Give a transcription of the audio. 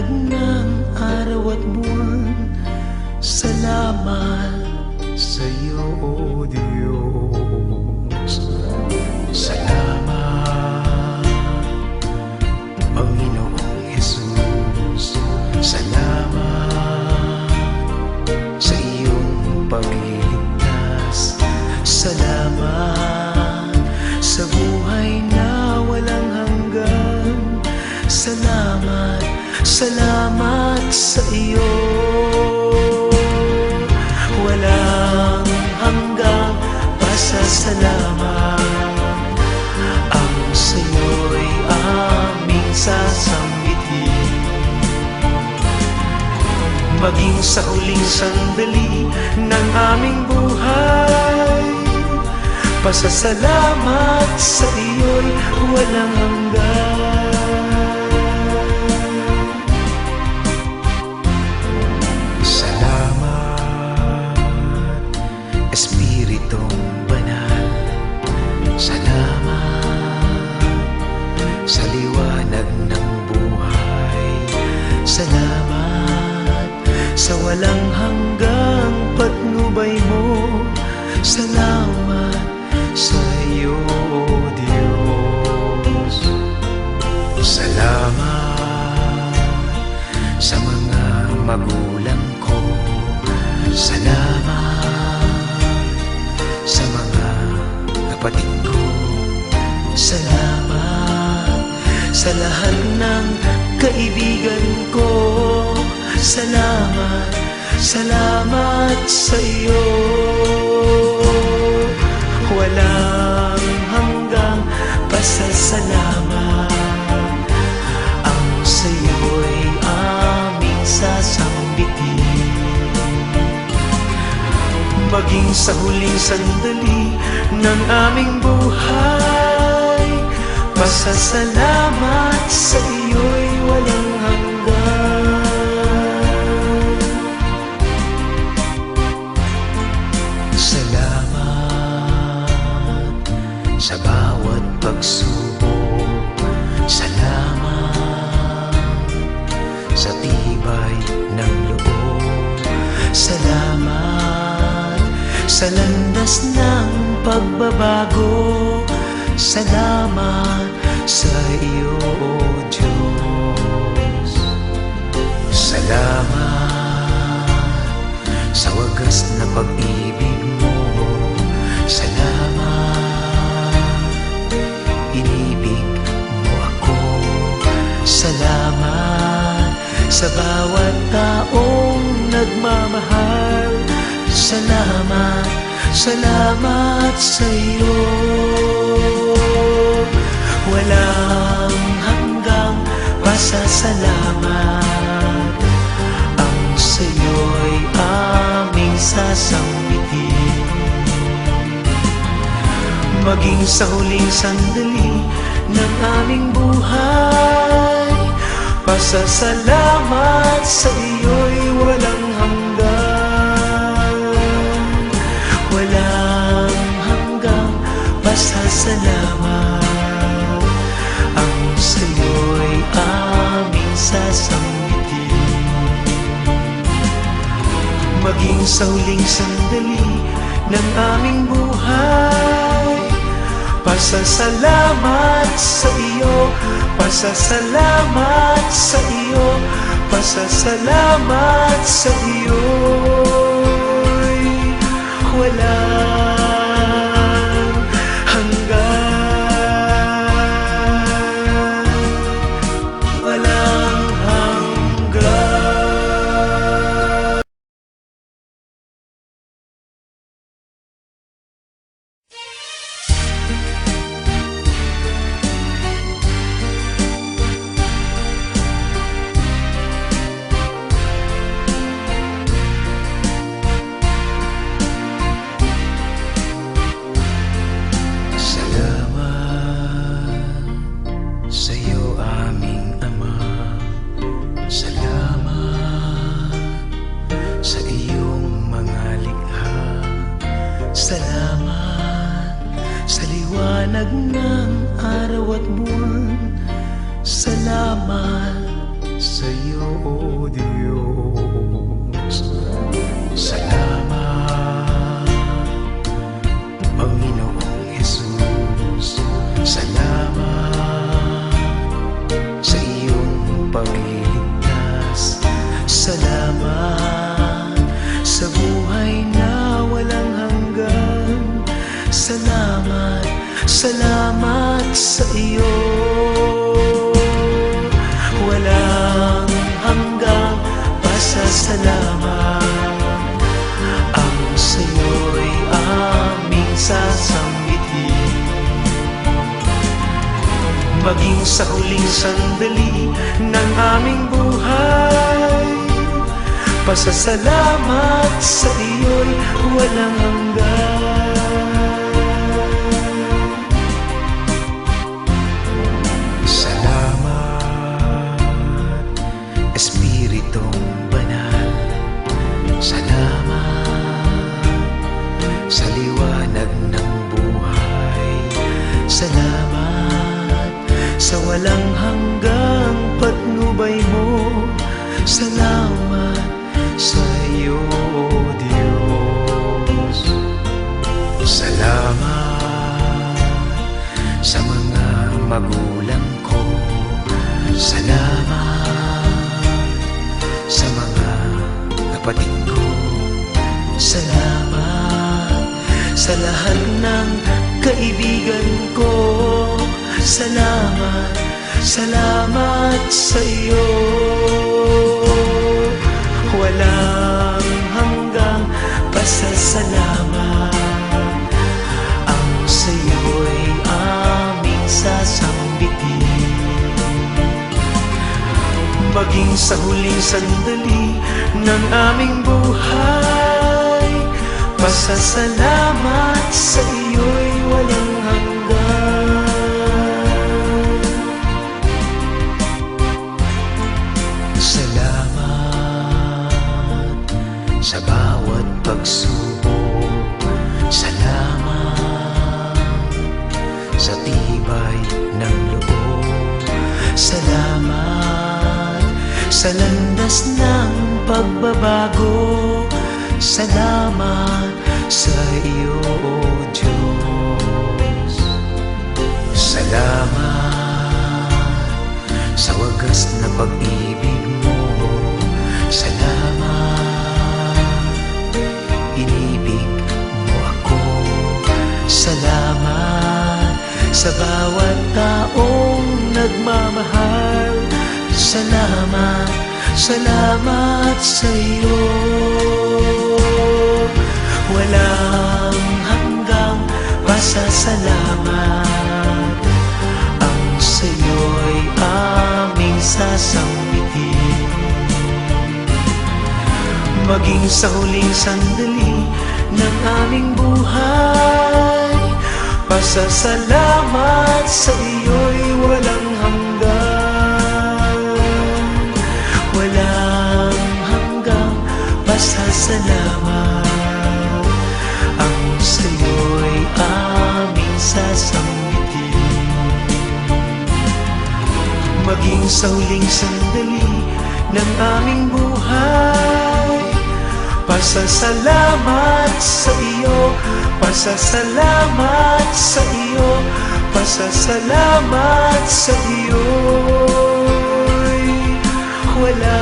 liwanag ng araw at buwan. Salamat sa iyo, O Diyos. Salamat, Panginoong Jesus. Salamat sa iyong pagliligtas. Salamat sa buhay na walang hanggan. Salamat, salamat sa iyo. Walang hanggang pasasalamat ang sa'yo'y aming sasambitin. Maging sa huling sandali ng aming buhay, pasasalamat sa iyo'y walang hanggan. Espiritong banal, salamat sa liwanag ng buhay. Salamat sa walang hanggang patnubay mo. Salamat sa iyo, O Diyos. Salamat sa mga magulang ko. Salamat sa mga kapatid ko. Salamat sa lahat ng kaibigan ko. Salamat, salamat sa iyo. Walang hanggang pasasalamat ang sa iyo'y aming sasambitin. Maging sa huling sandali ng aming buhay, pasasalamat sa iyo'y walang hanggan. Salamat sa bawat pagsubok. Salamat sa tibay ng loob. Salamat sa landas ng pagbabago. Salamat sa iyo, O Diyos. Salamat sa wagas na pag-ibig mo. Salamat, inibig mo ako. Salamat sa bawat taong nagmamahal. Salamat, salamat sa iyo. Walang hanggang pasasalamat ang sa iyo'y aming sasambitin. Maging sa huling sandali ng aming buhay, pasasalamat sa iyo'y walang hanggan. Walang hanggang pasasalamat ang sa iyo'y aming sasambitin. Maging sa huling sandali ng aming buhay, pasasalamat sa iyo, pasasalamat sa iyo, pasasalamat sa iyo'y walang hanggan. Walang hanggan. Salamat sa liwanag ng araw at buwan. Salamat sa iyo, O Diyos. Salamat, Panginoong Jesus. Salamat sa iyong pagliligtas. Salamat sa buhay na walang hanggan. Salamat, salamat sa iyo. Walang hanggang pasasalamat ang sa'yo'y aming sasambitin. Maging sa huling sandali ng aming buhay, pasasalamat sa iyo'y walang hanggan. Espiritong banal, salamat sa liwanag ng buhay. Salamat sa walang hanggang patnubay mo. Salamat sa iyo, O Diyos. Salamat sa mga magulang ko. Salamat sa mga kapatid ko. Salamat sa lahat ng kaibigan ko. Salamat, salamat sa iyo. Walang hanggang pasasalamat ang sa iyo'y aming sasambitin. Maging sa huling sandali ng aming buhay, pasasalamat sa iyo'y walang hanggan. Salamat sa bawat pagsubok. Salamat sa tibay ng loob. Salamat sa landas ng pagbabago. Salamat sa iyo, O Diyos. Salamat sa wagas na pag-ibig mo. Salamat, inibig mo ako. Salamat sa bawat taong nagmamahal. Salamat, salamat sa iyo. Walang hanggang pasasalamat ang sa iyo'y aming sasambitin. Maging sa huling sandali ng aming buhay, pasasalamat sa iyo'y walang hanggan. Walang hanggang pasasalamat ang sa iyo'y aming sasambitin. Maging sa huling sandali ng aming buhay, pasasalamat sa iyo, pasasalamat sa iyo, pasasalamat sa iyo'y wala